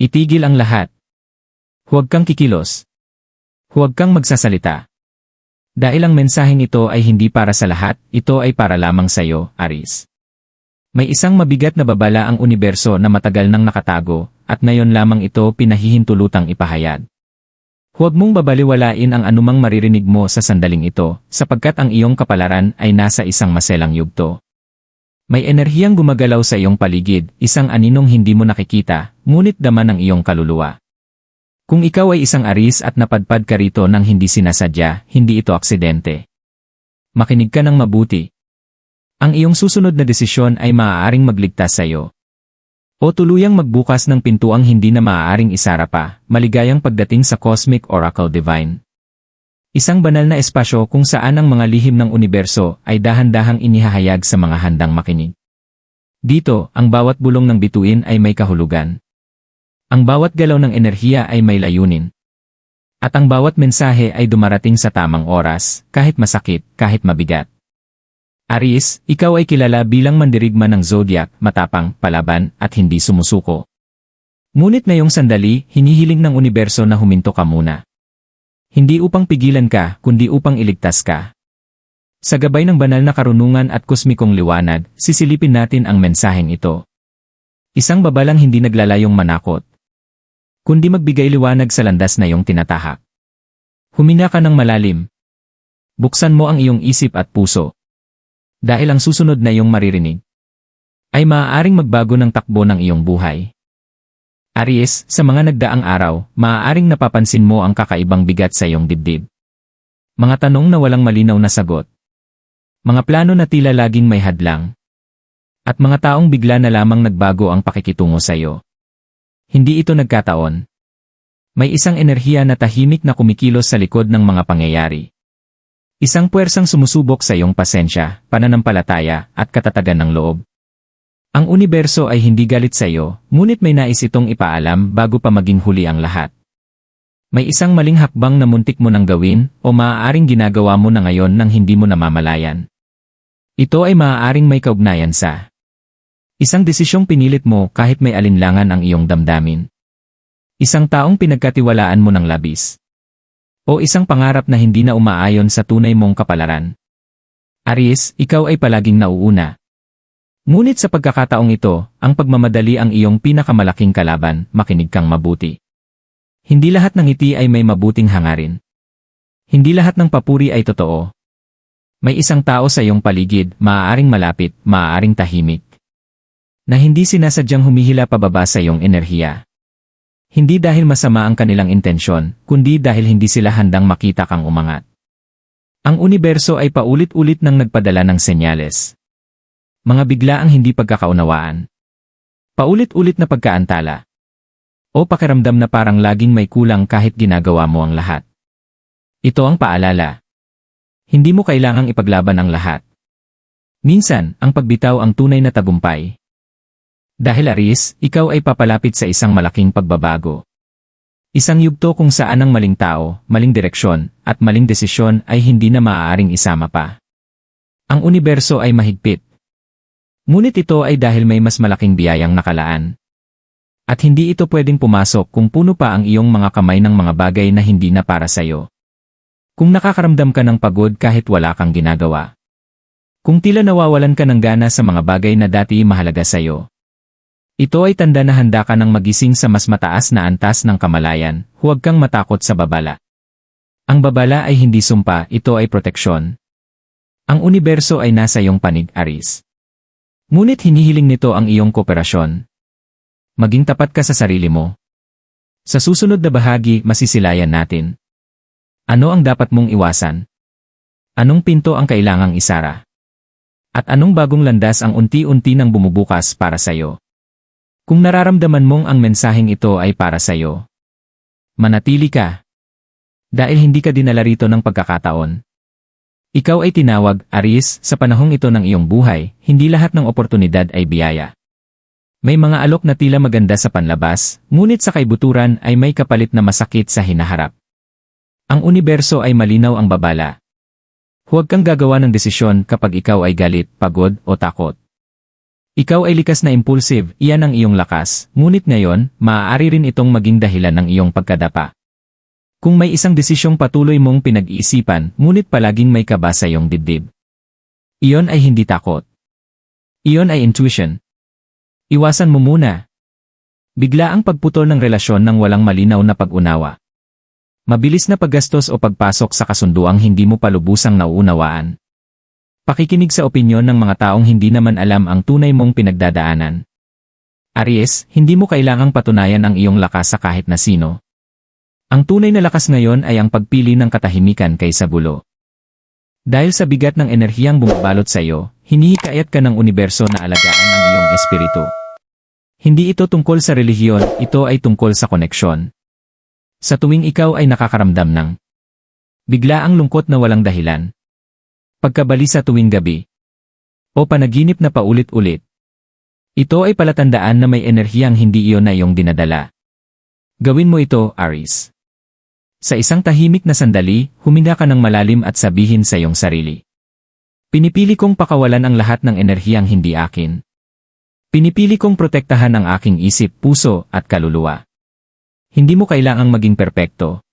Itigil ang lahat. Huwag kang kikilos. Huwag kang magsasalita. Dahil ang mensaheng ito ay hindi para sa lahat, ito ay para lamang sa iyo, Aries. May isang mabigat na babala ang universo na matagal nang nakatago, at ngayon lamang ito pinahihintulutang ipahayag. Huwag mong babaliwalain ang anumang maririnig mo sa sandaling ito, sapagkat ang iyong kapalaran ay nasa isang maselang yugto. May enerhiyang gumagalaw sa iyong paligid, isang aninong hindi mo nakikita, ngunit dama ng iyong kaluluwa. Kung ikaw ay isang Aries at napadpad ka rito nang hindi sinasadya, hindi ito aksidente. Makinig ka ng mabuti. Ang iyong susunod na desisyon ay maaaring magligtas sa iyo. O tuluyang magbukas ng pintuang hindi na maaaring isara pa, maligayang pagdating sa Cosmic Oracle Divine. Isang banal na espasyo kung saan ang mga lihim ng universo ay dahan-dahang inihahayag sa mga handang makinig. Dito, ang bawat bulong ng bituin ay may kahulugan. Ang bawat galaw ng enerhiya ay may layunin. At ang bawat mensahe ay dumarating sa tamang oras, kahit masakit, kahit mabigat. Aries, ikaw ay kilala bilang mandirigma ng zodiac, matapang, palaban, at hindi sumusuko. Ngunit ngayong sandali, hinihiling ng universo na huminto ka muna. Hindi upang pigilan ka, kundi upang iligtas ka. Sa gabay ng banal na karunungan at kosmikong liwanag, sisilipin natin ang mensaheng ito. Isang babalang hindi naglalayong manakot, kundi magbigay liwanag sa landas na iyong tinatahak. Huminga ka ng malalim. Buksan mo ang iyong isip at puso. Dahil ang susunod na iyong maririnig ay maaaring magbago ng takbo ng iyong buhay. Aries, sa mga nagdaang araw, maaaring napapansin mo ang kakaibang bigat sa iyong dibdib. Mga tanong na walang malinaw na sagot. Mga plano na tila laging may hadlang. At mga taong bigla na lamang nagbago ang pakikitungo sa iyo. Hindi ito nagkataon. May isang enerhiya na tahimik na kumikilos sa likod ng mga pangyayari. Isang puwersang sumusubok sa iyong pasensya, pananampalataya, at katatagan ng loob. Ang universo ay hindi galit sa iyo, ngunit may nais itong ipaalam bago pa maging huli ang lahat. May isang maling hakbang na muntik mo nang gawin, o maaaring ginagawa mo na ngayon nang hindi mo namamalayan. Ito ay maaaring may kaugnayan sa isang desisyong pinilit mo kahit may alinlangan ang iyong damdamin. Isang taong pinagkatiwalaan mo ng labis. O isang pangarap na hindi na umaayon sa tunay mong kapalaran. Aries, ikaw ay palaging nauuna. Ngunit sa pagkakataong ito, ang pagmamadali ang iyong pinakamalaking kalaban, makinig kang mabuti. Hindi lahat ng ngiti ay may mabuting hangarin. Hindi lahat ng papuri ay totoo. May isang tao sa iyong paligid, maaaring malapit, maaaring tahimik, na hindi sinasadyang humihila pababa sa iyong enerhiya. Hindi dahil masama ang kanilang intensyon, kundi dahil hindi sila handang makita kang umangat. Ang universo ay paulit-ulit nang nagpadala ng senyales. Mga biglaang hindi pagkakaunawaan. Paulit-ulit na pagkaantala. O pakiramdam na parang laging may kulang kahit ginagawa mo ang lahat. Ito ang paalala. Hindi mo kailangang ipaglaban ang lahat. Minsan, ang pagbitaw ang tunay na tagumpay. Dahil Aries, ikaw ay papalapit sa isang malaking pagbabago. Isang yugto kung saan ang maling tao, maling direksyon, at maling desisyon ay hindi na maaaring isama pa. Ang universo ay mahigpit. Ngunit ito ay dahil may mas malaking biyayang nakalaan. At hindi ito pwedeng pumasok kung puno pa ang iyong mga kamay ng mga bagay na hindi na para sa iyo. Kung nakakaramdam ka ng pagod kahit wala kang ginagawa. Kung tila nawawalan ka ng gana sa mga bagay na dati mahalaga sa iyo. Ito ay tanda na handa ka ng magising sa mas mataas na antas ng kamalayan, huwag kang matakot sa babala. Ang babala ay hindi sumpa, ito ay proteksyon. Ang universo ay nasa iyong panig, Aries. Ngunit hinihiling nito ang iyong kooperasyon. Maging tapat ka sa sarili mo. Sa susunod na bahagi, masisilayan natin. Ano ang dapat mong iwasan? Anong pinto ang kailangang isara? At anong bagong landas ang unti-unti nang bumubukas para sa iyo? Kung nararamdaman mong ang mensaheng ito ay para sa iyo, manatili ka. Dahil hindi ka dinala rito ng pagkakataon. Ikaw ay tinawag, Aries, sa panahong ito ng iyong buhay, hindi lahat ng oportunidad ay biyaya. May mga alok na tila maganda sa panlabas, ngunit sa kaibuturan ay may kapalit na masakit sa hinaharap. Ang universo ay malinaw ang babala. Huwag kang gagawa ng desisyon kapag ikaw ay galit, pagod, o takot. Ikaw ay likas na impulsive, iyan ang iyong lakas, ngunit ngayon, maaari rin itong maging dahilan ng iyong pagkadapa. Kung may isang desisyong patuloy mong pinag-iisipan, ngunit palaging may kaba sa iyong dibdib. Iyon ay hindi takot. Iyon ay intuition. Iwasan mo muna. Bigla ang pagputol ng relasyon ng walang malinaw na pag-unawa. Mabilis na paggastos o pagpasok sa kasunduang hindi mo palubusang nauunawaan. Pakikinig sa opinyon ng mga taong hindi naman alam ang tunay mong pinagdadaanan. Aries, hindi mo kailangang patunayan ang iyong lakas sa kahit na sino. Ang tunay na lakas ngayon ay ang pagpili ng katahimikan kaysa gulo. Dahil sa bigat ng enerhiyang bumabalot sa iyo, hinihikayat ka ng universo na alagaan ang iyong espiritu. Hindi ito tungkol sa relihiyon, ito ay tungkol sa koneksyon. Sa tuwing ikaw ay nakakaramdam ng biglaang lungkot na walang dahilan, pagkabalisa tuwing gabi, o panaginip na paulit-ulit, ito ay palatandaan na may enerhiyang hindi iyon na iyong dinadala. Gawin mo ito, Aries. Sa isang tahimik na sandali, huminga ka ng malalim at sabihin sa iyong sarili. Pinipili kong pakawalan ang lahat ng enerhiyang hindi akin. Pinipili kong protektahan ang aking isip, puso, at kaluluwa. Hindi mo kailangang maging perpekto.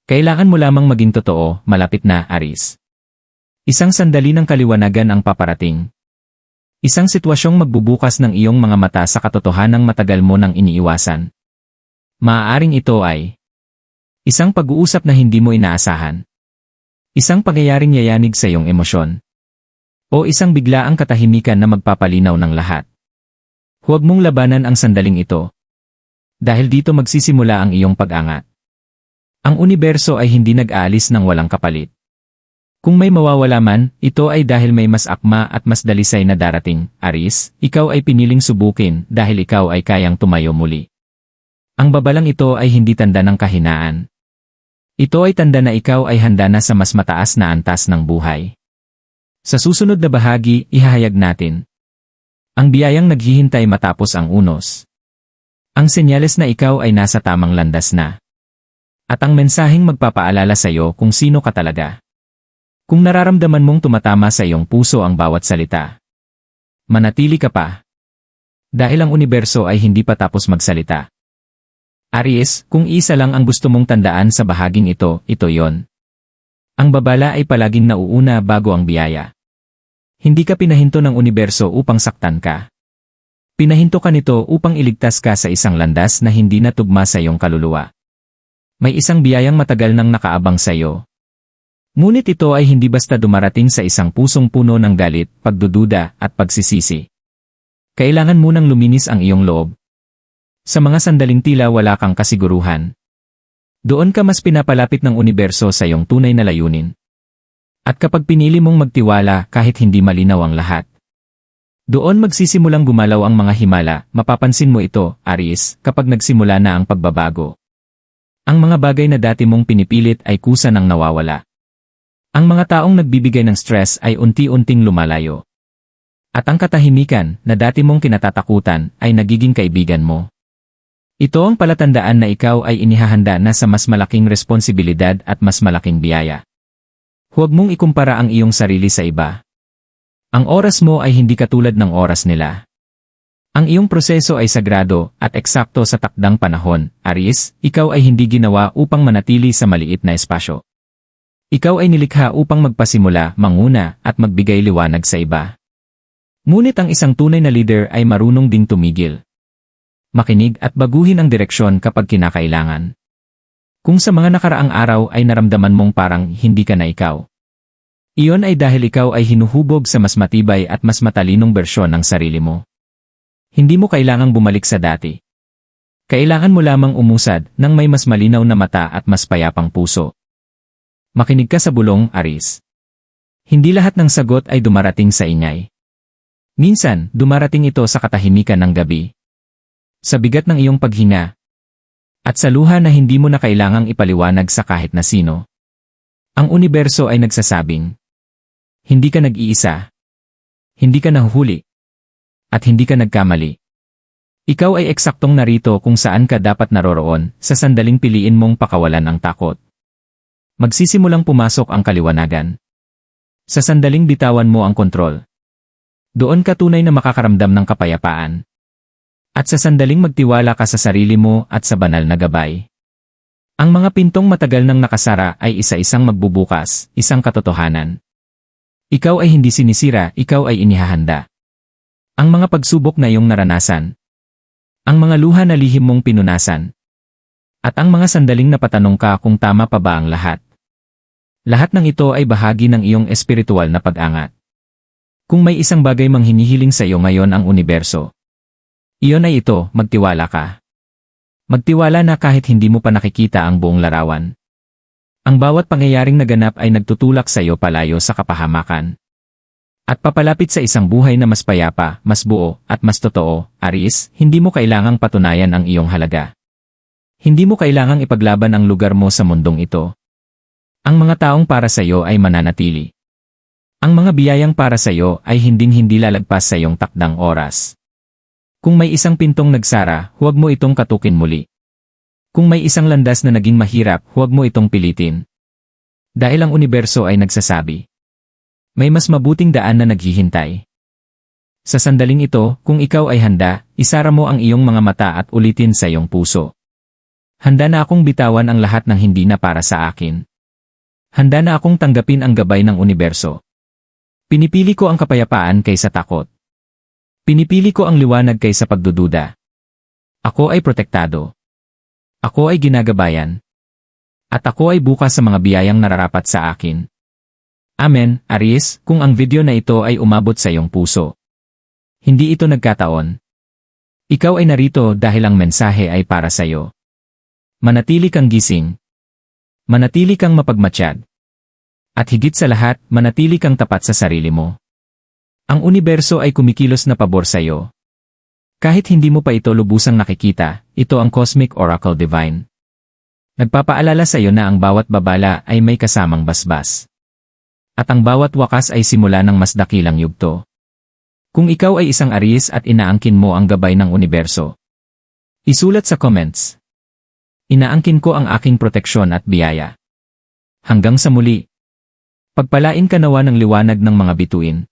Kailangan mo lamang maging totoo, malapit na, Aries. Isang sandali ng kaliwanagan ang paparating. Isang sitwasyong magbubukas ng iyong mga mata sa katotohanang matagal mo nang iniiwasan. Maaaring ito ay isang pag-uusap na hindi mo inaasahan. Isang pangyayaring yayanig sa iyong emosyon. O isang biglaang katahimikan na magpapalinaw ng lahat. Huwag mong labanan ang sandaling ito. Dahil dito magsisimula ang iyong pag-angat. Ang universo ay hindi nag-aalis ng walang kapalit. Kung may mawawala man, ito ay dahil may mas akma at mas dalisay na darating. Aries, ikaw ay piniling subukin dahil ikaw ay kayang tumayo muli. Ang babalang ito ay hindi tanda ng kahinaan. Ito ay tanda na ikaw ay handa na sa mas mataas na antas ng buhay. Sa susunod na bahagi, ihahayag natin ang biyayang naghihintay matapos ang unos. Ang senyales na ikaw ay nasa tamang landas na. At ang mensaheng magpapaalala sa iyo kung sino ka talaga. Kung nararamdaman mong tumatama sa iyong puso ang bawat salita, manatili ka pa. Dahil ang universo ay hindi pa tapos magsalita. Aries, kung isa lang ang gusto mong tandaan sa bahaging ito, ito yon. Ang babala ay palaging nauuna bago ang biyaya. Hindi ka pinahinto ng universo upang saktan ka. Pinahinto ka nito upang iligtas ka sa isang landas na hindi natugma sa iyong kaluluwa. May isang biyayang matagal nang nakaabang sa iyo. Ngunit ito ay hindi basta dumarating sa isang pusong puno ng galit, pagdududa, at pagsisisi. Kailangan munang luminis ang iyong loob. Sa mga sandaling tila wala kang kasiguruhan. Doon ka mas pinapalapit ng universo sa iyong tunay na layunin. At kapag pinili mong magtiwala kahit hindi malinaw ang lahat, doon magsisimulang gumalaw ang mga himala, mapapansin mo ito, Aries, kapag nagsimula na ang pagbabago. Ang mga bagay na dati mong pinipilit ay kusa nang nawawala. Ang mga taong nagbibigay ng stress ay unti-unting lumalayo. At ang katahimikan na dati mong kinatatakutan ay nagiging kaibigan mo. Ito ang palatandaan na ikaw ay inihahanda na sa mas malaking responsibilidad at mas malaking biyaya. Huwag mong ikumpara ang iyong sarili sa iba. Ang oras mo ay hindi katulad ng oras nila. Ang iyong proseso ay sagrado at eksakto sa takdang panahon. Aries, ikaw ay hindi ginawa upang manatili sa maliit na espasyo. Ikaw ay nilikha upang magpasimula, manguna, at magbigay liwanag sa iba. Ngunit ang isang tunay na leader ay marunong ding tumigil. Makinig at baguhin ang direksyon kapag kinakailangan. Kung sa mga nakaraang araw ay naramdaman mong parang hindi ka na ikaw, iyon ay dahil ikaw ay hinuhubog sa mas matibay at mas matalinong bersyon ng sarili mo. Hindi mo kailangang bumalik sa dati. Kailangan mo lamang umusad nang may mas malinaw na mata at mas payapang puso. Makinig ka sa bulong, Aries. Hindi lahat ng sagot ay dumarating sa ingay. Minsan, dumarating ito sa katahimikan ng gabi. Sa bigat ng iyong paghinga. At sa luha na hindi mo na kailangang ipaliwanag sa kahit na sino. Ang universo ay nagsasabing, hindi ka nag-iisa. Hindi ka nahuhuli. At hindi ka nagkamali. Ikaw ay eksaktong narito kung saan ka dapat naroroon sa sandaling piliin mong pakawalan ang takot. Magsisimulang pumasok ang kaliwanagan. Sa sandaling bitawan mo ang kontrol. Doon ka tunay na makakaramdam ng kapayapaan. At sa sandaling magtiwala ka sa sarili mo at sa banal na gabay. Ang mga pintong matagal nang nakasara ay isa-isang magbubukas, isang katotohanan. Ikaw ay hindi sinisira, ikaw ay inihahanda. Ang mga pagsubok na iyong naranasan. Ang mga luha na lihim mong pinunasan. At ang mga sandaling napatanong ka kung tama pa ba ang lahat. Lahat ng ito ay bahagi ng iyong espiritual na pag-angat. Kung may isang bagay mang hinihiling sa iyo ngayon ang universo, iyon ay ito, magtiwala ka. Magtiwala na kahit hindi mo pa nakikita ang buong larawan. Ang bawat pangyayaring naganap ay nagtutulak sa iyo palayo sa kapahamakan. At papalapit sa isang buhay na mas payapa, mas buo, at mas totoo. Aries, hindi mo kailangang patunayan ang iyong halaga. Hindi mo kailangang ipaglaban ang lugar mo sa mundong ito. Ang mga taong para sa iyo ay mananatili. Ang mga biyayang para sa iyo ay hinding-hindi lalagpas sa iyong takdang oras. Kung may isang pintong nagsara, huwag mo itong katukin muli. Kung may isang landas na naging mahirap, huwag mo itong pilitin. Dahil ang universo ay nagsasabi. May mas mabuting daan na naghihintay. Sa sandaling ito, kung ikaw ay handa, isara mo ang iyong mga mata at ulitin sa iyong puso. Handa na akong bitawan ang lahat ng hindi na para sa akin. Handa na akong tanggapin ang gabay ng universo. Pinipili ko ang kapayapaan kaysa takot. Pinipili ko ang liwanag kaysa pagdududa. Ako ay protektado. Ako ay ginagabayan. At ako ay bukas sa mga biyayang nararapat sa akin. Amen, Aries, kung ang video na ito ay umabot sa iyong puso. Hindi ito nagkataon. Ikaw ay narito dahil ang mensahe ay para sa iyo. Manatili kang gising. Manatili kang mapagmatsyag. At higit sa lahat, manatili kang tapat sa sarili mo. Ang universo ay kumikilos na pabor sa iyo. Kahit hindi mo pa ito lubusang nakikita, ito ang Cosmic Oracle Divine. Nagpapaalala sa iyo na ang bawat babala ay may kasamang basbas. At ang bawat wakas ay simula ng mas dakilang yugto. Kung ikaw ay isang Aries at inaangkin mo ang gabay ng universo, isulat sa comments. Inaangkin ko ang aking proteksyon at biyaya. Hanggang sa muli. Pagpalain ka nawa ng liwanag ng mga bituin.